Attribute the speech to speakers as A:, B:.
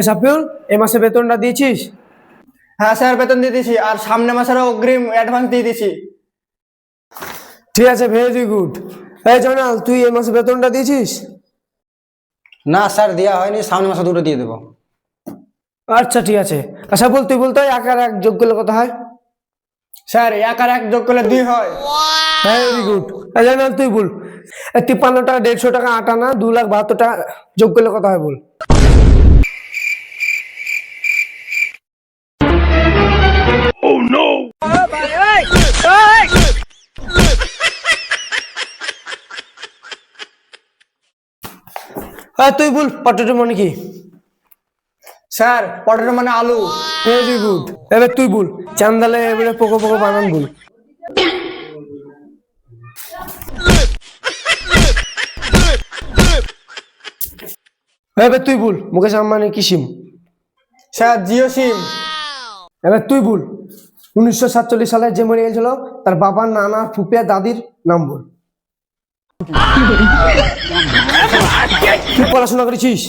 A: সাপিউল, এ মাসে বেতনটা দিয়েছিস?
B: হ্যাঁ স্যার, বেতন দিয়ে দিয়েছি, আর সামনে মাসেরও অগ্রিম অ্যাডভান্স দিয়ে দিয়েছি।
A: ঠিক আছে, ভেরি গুড। এই জয়নাল, তুই এ মাসে বেতনটা দিয়েছিস?
C: না স্যার, দেওয়া হয়নি, সামনের মাসে দুটো দিয়ে দেবো।
A: আচ্ছা ঠিক আছে। সাপিউল, তুই বলতো এক আর এক যোগ করলে কত হয়?
B: স্যার, এক আর এক যোগ করলে 2 হয়।
A: Very good. জয়নাল, তুই বল 53 টাকা, 150 টাকা, 8 আনা, 2,72,000 টাকা যোগ করলে কত হয় বল? তুই বল পটেটো মানে কি?
B: স্যার, পটেটো মানে আলু।
A: Very good. এবার তুই বল চান্দালে এবারে পোকো পোকো বানান বল। এবার তুই বল মুকেশ আম্বানি কি সিম?
B: স্যার, জিও সিম।
A: এবার তুই বল 1947 সালে যে মরে গেছিল তার বাবার, নানা, ফুপিয়া, দাদির নাম বল। তুই পড়াশোনা করেছিস?